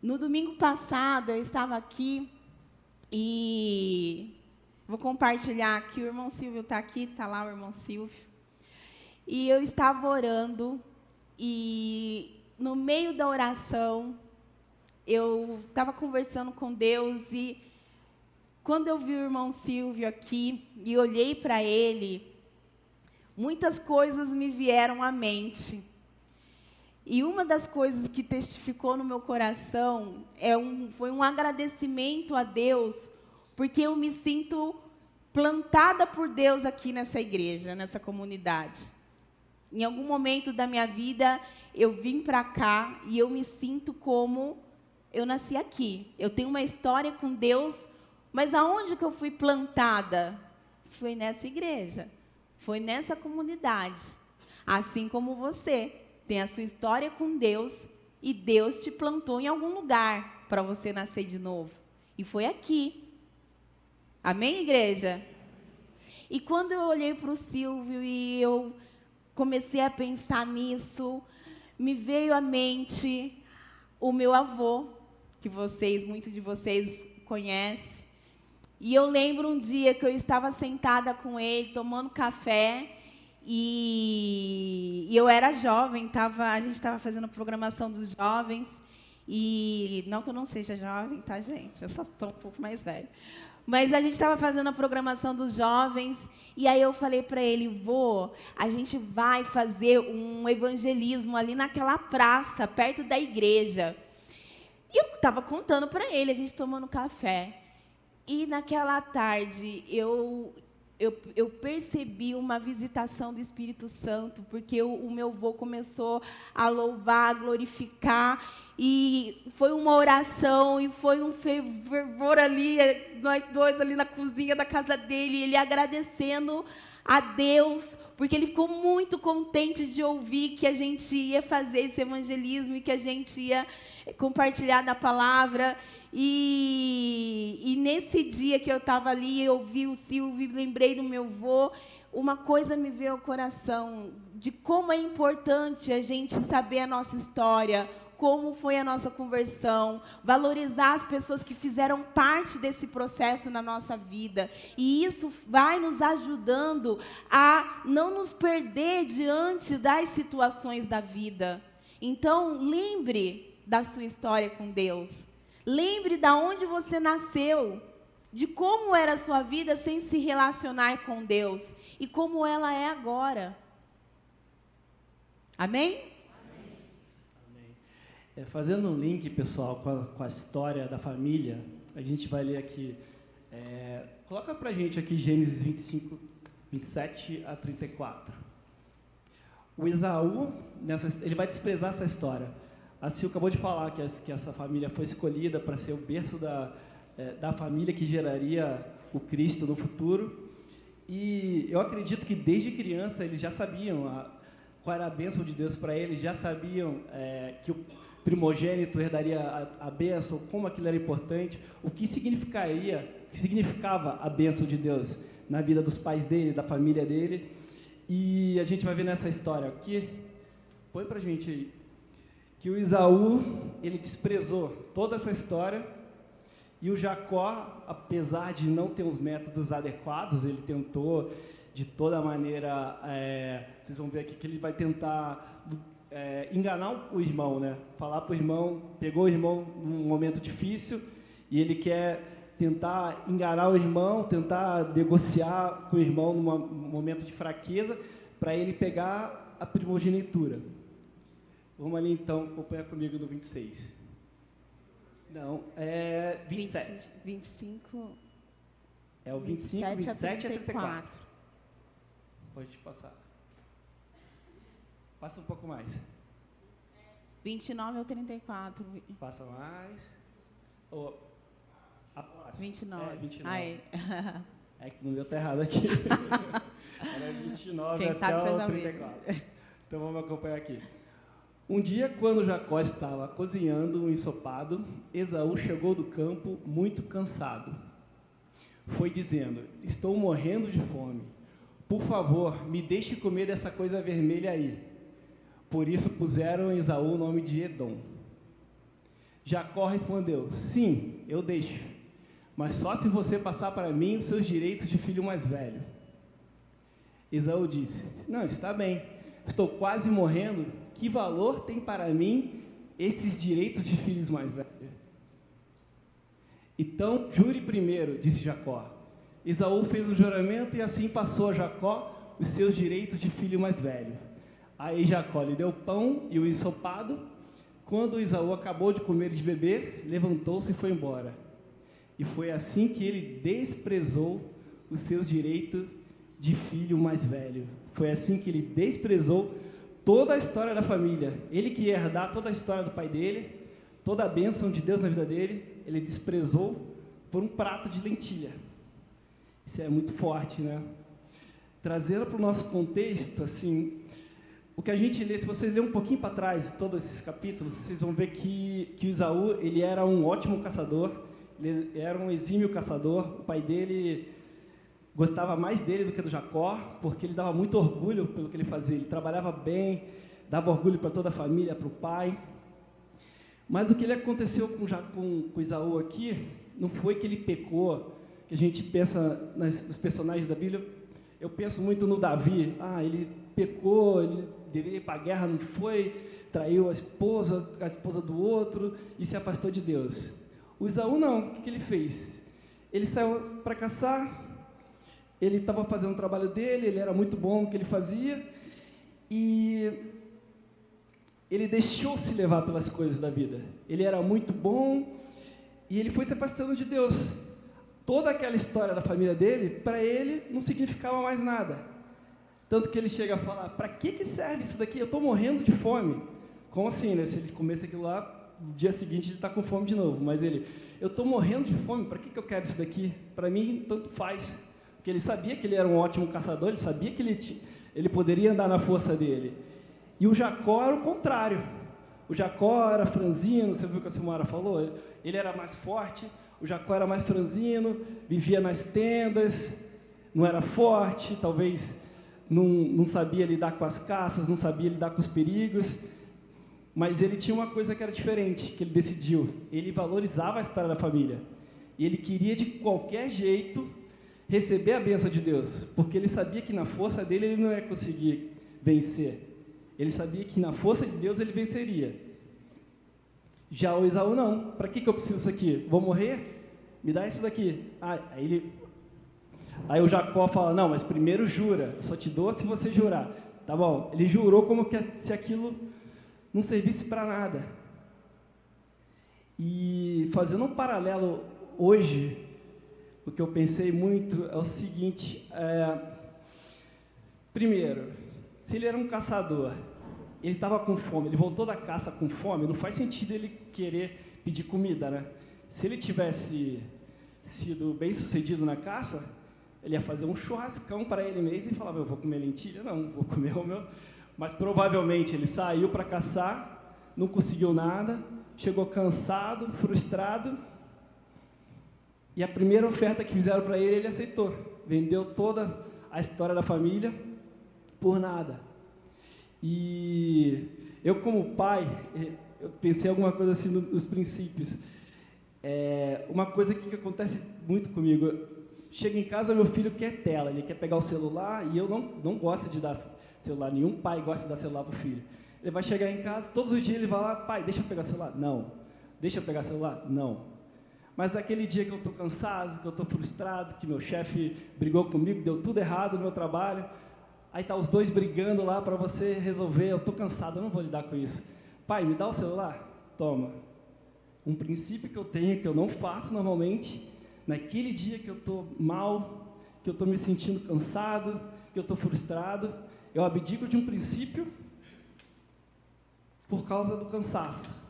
No domingo passado, eu estava aqui e vou compartilhar aqui. O irmão Silvio está aqui, está lá o irmão Silvio. E eu estava orando e, no meio da oração, eu estava conversando com Deus e, quando eu vi o irmão Silvio aqui e olhei para ele, muitas coisas me vieram à mente. E uma das coisas que testificou no meu coração foi um agradecimento a Deus, porque eu me sinto plantada por Deus aqui nessa igreja, nessa comunidade. Em algum momento da minha vida, eu vim para cá e eu me sinto como eu nasci aqui. Eu tenho uma história com Deus, mas aonde que eu fui plantada? Foi nessa igreja, foi nessa comunidade. Assim como você tem a sua história com Deus e Deus te plantou em algum lugar para você nascer de novo. E foi aqui. Amém, igreja? E quando eu olhei para o Silvio e eu comecei a pensar nisso, me veio à mente o meu avô, que muitos de vocês conhecem. E eu lembro um dia que eu estava sentada com ele, tomando café, e eu era jovem, a gente estava fazendo a programação dos jovens, e não que eu não seja jovem, tá, gente? Eu só estou um pouco mais velha. Mas a gente estava fazendo a programação dos jovens, e aí eu falei para ele, vô, a gente vai fazer um evangelismo ali naquela praça, perto da igreja. E eu estava contando para ele, a gente tomando café. E naquela tarde, eu percebi uma visitação do Espírito Santo, porque o meu avô começou a louvar, a glorificar, e foi uma oração, e foi um fervor ali, nós dois ali na cozinha da casa dele, ele agradecendo a Deus, porque ele ficou muito contente de ouvir que a gente ia fazer esse evangelismo e que a gente ia compartilhar da palavra. E nesse dia que eu estava ali, eu vi o Silvio, lembrei do meu avô, uma coisa me veio ao coração, de como é importante a gente saber a nossa história, como foi a nossa conversão, valorizar as pessoas que fizeram parte desse processo na nossa vida. E isso vai nos ajudando a não nos perder diante das situações da vida. Então, lembre da sua história com Deus. Lembre de onde você nasceu, de como era a sua vida sem se relacionar com Deus e como ela é agora. Amém? Fazendo um link, pessoal, com a história da família, a gente vai ler aqui. Coloca pra gente aqui Gênesis 25, 27 a 34. O Esaú, ele vai desprezar essa história. A Sil acabou de falar que essa família foi escolhida para ser o berço da família que geraria o Cristo no futuro. E eu acredito que desde criança eles já sabiam qual era a bênção de Deus para eles, já sabiam que o primogênito herdaria a bênção, como aquilo era importante, o que significava a bênção de Deus na vida dos pais dele, da família dele. E a gente vai ver nessa história aqui, põe pra gente aí, que o Esaú, ele desprezou toda essa história, e o Jacó, apesar de não ter os métodos adequados, ele tentou de toda maneira, vocês vão ver aqui que ele vai tentar enganar o irmão, né? Falar para o irmão, pegou o irmão num momento difícil, e ele quer tentar enganar o irmão, tentar negociar com o irmão num momento de fraqueza, para ele pegar a primogenitura. Vamos ali então, acompanha comigo no 26. Não, 27. 25. É o 25, 27 a 34. Pode passar. Passa um pouco mais. 29 ao 34. Passa mais. 29. 29. Aí. É que no meu tá errado aqui. Era 29 Quem até o 34. Então vamos acompanhar aqui. Um dia, quando Jacó estava cozinhando um ensopado, Esaú chegou do campo muito cansado. Foi dizendo: estou morrendo de fome. Por favor, me deixe comer dessa coisa vermelha aí. Por isso puseram Esaú o nome de Edom. Jacó respondeu: sim, eu deixo, mas só se você passar para mim os seus direitos de filho mais velho. Esaú disse: não, está bem, estou quase morrendo, que valor tem para mim esses direitos de filhos mais velhos? Então, jure primeiro, disse Jacó. Esaú fez um juramento e assim passou a Jacó os seus direitos de filho mais velho. Aí Jacó lhe deu o pão e o ensopado. Quando Esaú acabou de comer e de beber, levantou-se e foi embora. E foi assim que ele desprezou os seus direitos de filho mais velho. Foi assim que ele desprezou toda a história da família. Ele que ia herdar toda a história do pai dele, toda a bênção de Deus na vida dele, ele desprezou por um prato de lentilha. Isso é muito forte, né? Trazendo para o nosso contexto, assim, o que a gente lê, se vocês lerem um pouquinho para trás, todos esses capítulos, vocês vão ver que Esaú, ele era um ótimo caçador, ele era um exímio caçador, o pai dele gostava mais dele do que do Jacó, porque ele dava muito orgulho pelo que ele fazia, ele trabalhava bem, dava orgulho para toda a família, para o pai. Mas o que aconteceu com Esaú aqui, não foi que ele pecou, que a gente pensa nos personagens da Bíblia, eu penso muito no Davi, ele pecou, ele deveria ir para a guerra, não foi, traiu a esposa do outro e se afastou de Deus. O Esaú não, o que ele fez? Ele saiu para caçar, ele estava fazendo o trabalho dele, ele era muito bom no que ele fazia, e ele deixou-se levar pelas coisas da vida. Ele era muito bom, e ele foi se afastando de Deus. Toda aquela história da família dele, para ele, não significava mais nada. Tanto que ele chega a falar: para que serve isso daqui? Eu estou morrendo de fome. Como assim, né? Se ele comesse aquilo lá, no dia seguinte ele está com fome de novo. Mas eu estou morrendo de fome, para que eu quero isso daqui? Para mim, tanto faz. Porque ele sabia que ele era um ótimo caçador, ele sabia que ele poderia andar na força dele. E o Jacó era o contrário. O Jacó era franzino, você viu o que a Silmara falou? Ele era mais forte, o Jacó era mais franzino, vivia nas tendas, não era forte, talvez não sabia lidar com as caças, não sabia lidar com os perigos, mas ele tinha uma coisa que era diferente, que ele decidiu. Ele valorizava a história da família. E ele queria, de qualquer jeito, receber a bênção de Deus, porque ele sabia que na força dele ele não ia conseguir vencer. Ele sabia que na força de Deus ele venceria. Já o Esaú não. Para que eu preciso disso aqui? Vou morrer? Me dá isso daqui. Aí o Jacó fala: não, mas primeiro jura. Eu só te dou se você jurar. Tá bom. Ele jurou como que se aquilo não servisse para nada. E fazendo um paralelo hoje, o que eu pensei muito é o seguinte: primeiro, se ele era um caçador, ele estava com fome, ele voltou da caça com fome, não faz sentido ele querer pedir comida, né? Se ele tivesse sido bem sucedido na caça, ele ia fazer um churrascão para ele mesmo e falava: eu vou comer lentilha? Não, vou comer o meu. Mas provavelmente ele saiu para caçar, não conseguiu nada, chegou cansado, frustrado, e a primeira oferta que fizeram para ele, ele aceitou. Vendeu toda a história da família por nada. E eu, como pai, eu pensei alguma coisa assim nos princípios. Uma coisa que acontece muito comigo: chega em casa, meu filho quer tela, ele quer pegar o celular, e eu não gosto de dar celular, nenhum pai gosta de dar celular para o filho. Ele vai chegar em casa, todos os dias ele vai lá: pai, deixa eu pegar o celular? Não. Deixa eu pegar o celular? Não. Mas aquele dia que eu estou cansado, que eu estou frustrado, que meu chefe brigou comigo, deu tudo errado no meu trabalho, aí tá os dois brigando lá para você resolver: eu estou cansado, eu não vou lidar com isso. Pai, me dá o celular? Toma. Um princípio que eu tenho, que eu não faço normalmente, naquele dia que eu estou mal, que eu estou me sentindo cansado, que eu estou frustrado, eu abdico de um princípio por causa do cansaço.